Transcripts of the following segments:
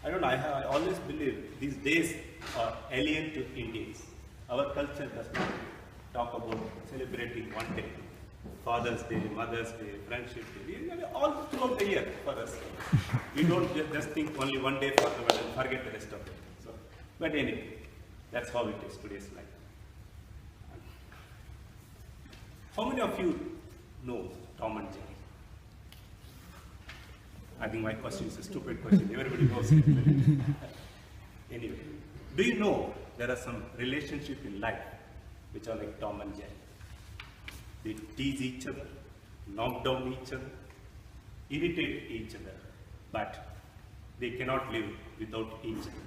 I don't know, I always believe these days are alien to Indians. Our culture does not talk about celebrating one day. Father's Day, Mother's Day, Friendship Day, all throughout the year for us. We don't just think only one day for the world and forget the rest of it. So, but anyway, that's how it is today's life. How many of you know Tom and Jerry? I think my question is a stupid question. Everybody knows it. Anyway, do you know there are some relationships in life which are like Tom and Jerry? They tease each other, knock down each other, irritate each other, but they cannot live without each other.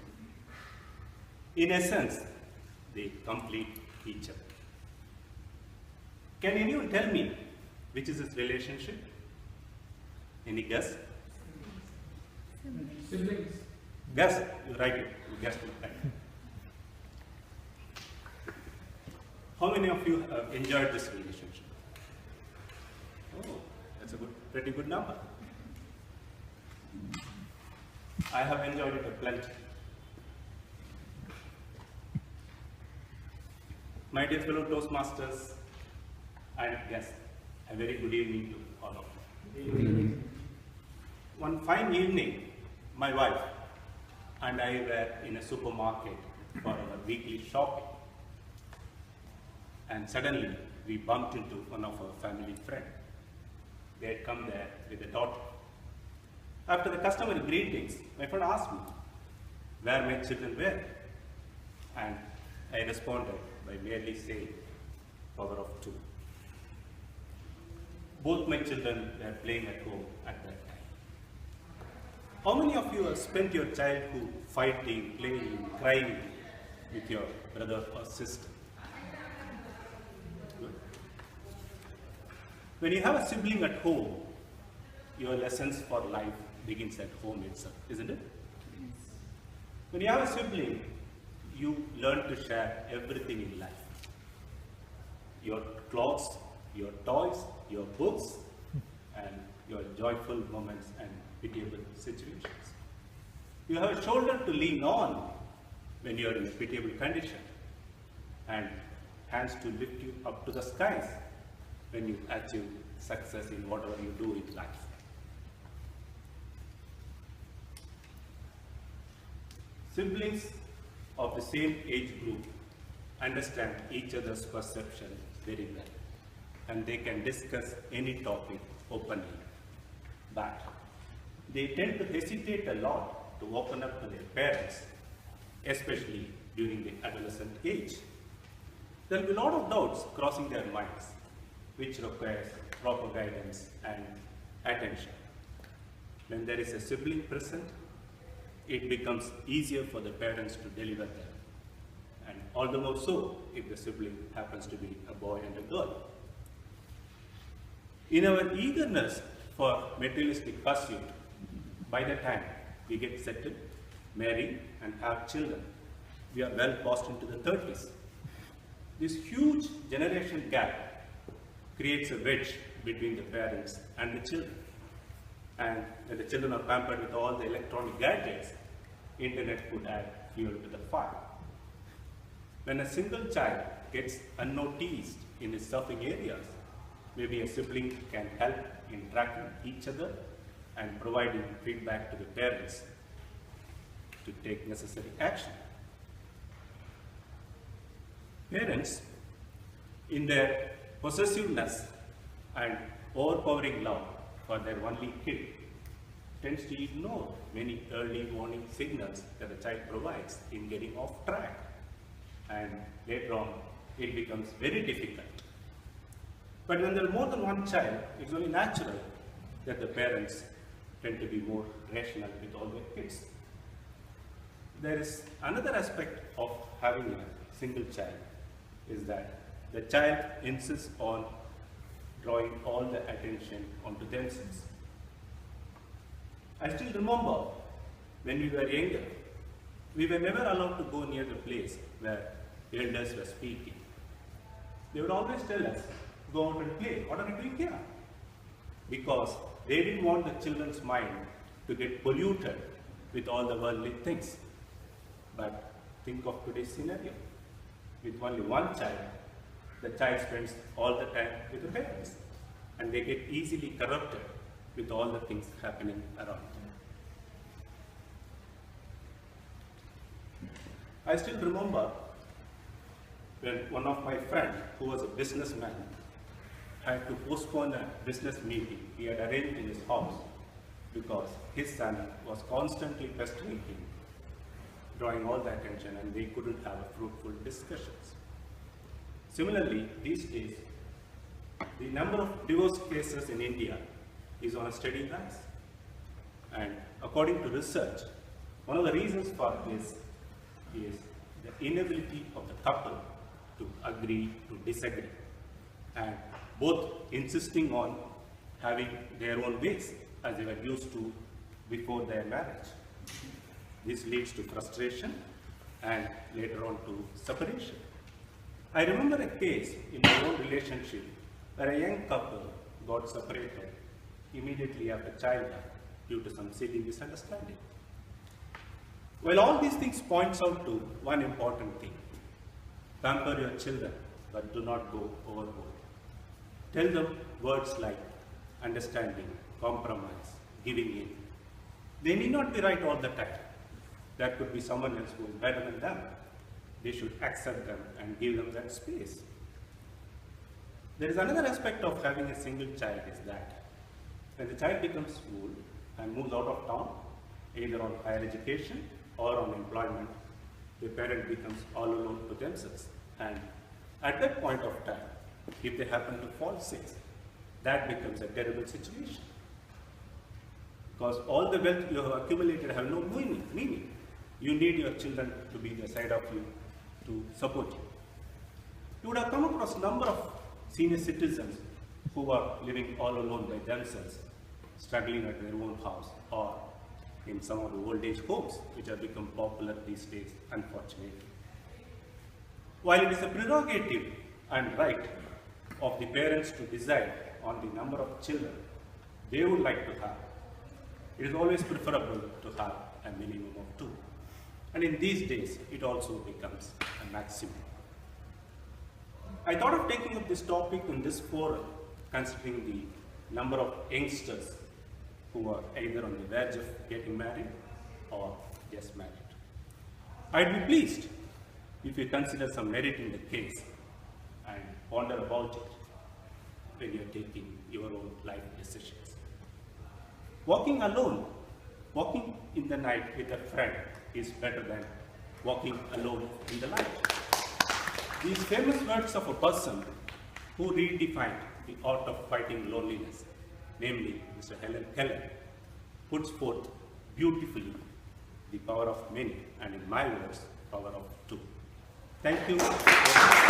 In essence, they complete each other. Can anyone tell me which is this relationship? Any guess? Siblings. Guess, you write it. You guessed it right. How many of you have enjoyed this relationship? Oh, that's a pretty good number. I have enjoyed it a plenty. My dear fellow Toastmasters and guests, a very good evening to all of you. One fine evening, my wife and I were in a supermarket for our weekly shopping. And suddenly, we bumped into one of our family friends. They had come there with a daughter. After the customary greetings, my friend asked me where my children were. And I responded by merely saying, power of two. Both my children were playing at home at that time. How many of you have spent your childhood fighting, playing, crying with your brother or sister? Good. When you have a sibling at home, your lessons for life begins at home itself, isn't it? Yes. When you have a sibling, you learn to share everything in life. Your clothes, your toys, your books, and your joyful moments and pitiable situations. You have a shoulder to lean on when you are in a pitiable condition, and hands to lift you up to the skies when you achieve success in whatever you do in life. Siblings of the same age group understand each other's perception very well, and they can discuss any topic openly. But they tend to hesitate a lot to open up to their parents, especially during the adolescent age. There will be a lot of doubts crossing their minds, which requires proper guidance and attention. When there is a sibling present, it becomes easier for the parents to deliver them. And all the more so if the sibling happens to be a boy and a girl. In our eagerness for materialistic pursuit, by the time we get settled, marry, and have children, we are well past into the 30s. This huge generation gap creates a wedge between the parents and the children. And when the children are pampered with all the electronic gadgets, internet could add fuel to the fire. When a single child gets unnoticed in his surfing areas, maybe a sibling can help in tracking each other and providing feedback to the parents to take necessary action. Parents, in their possessiveness and overpowering love for their only kid, tends to ignore many early warning signals that the child provides in getting off track. And later on, it becomes very difficult. But when there are more than one child, it's only natural that the parents tend to be more rational with all their kids. There is another aspect of having a single child, is that the child insists on drawing all the attention onto themselves. I still remember when we were younger, we were never allowed to go near the place where elders were speaking. They would always tell us, go out and play. What are you doing here? Because they didn't want the children's mind to get polluted with all the worldly things. But think of today's scenario. With only one child, the child spends all the time with the parents, and they get easily corrupted with all the things happening around them. I still remember when one of my friends, who was a businessman, had to postpone a business meeting he had arranged in his house because his son was constantly pestering him, drawing all the attention, and they couldn't have a fruitful discussions. Similarly, these days, the number of divorce cases in India is on a steady rise. And according to research, one of the reasons for this is the inability of the couple to agree to disagree, and both insisting on having their own ways as they were used to before their marriage. This leads to frustration and later on to separation. I remember a case in my own relationship where a young couple got separated immediately after childbirth due to some silly misunderstanding. Well, all these things points out to one important thing. Pamper your children, but do not go overboard. Tell them words like understanding, compromise, giving in. They need not be right all the time. There could be someone else who is better than them. They should accept them and give them that space. There is another aspect of having a single child is that when the child becomes old and moves out of town, either on higher education or on employment, the parent becomes all alone to themselves. And at that point of time, if they happen to fall sick, that becomes a terrible situation. Because all the wealth you have accumulated have no meaning. You need your children to be the side of you to support you. You would have come across a number of senior citizens who are living all alone by themselves, struggling at their own house or in some of the old age homes which have become popular these days, unfortunately. While it is a prerogative and right of the parents to decide on the number of children they would like to have, it is always preferable to have a minimum of 2. And in these days, it also becomes a maximum. I thought of taking up this topic in this forum, considering the number of youngsters who are either on the verge of getting married or just married. I'd be pleased if you consider some merit in the case and ponder about it when you're taking your own life decisions. Walking alone, walking in the night with a friend is better than walking alone in the light. These famous words of a person who redefined the art of fighting loneliness, namely Mr. Helen Keller, puts forth beautifully the power of many, and in my words, power of 2. Thank you.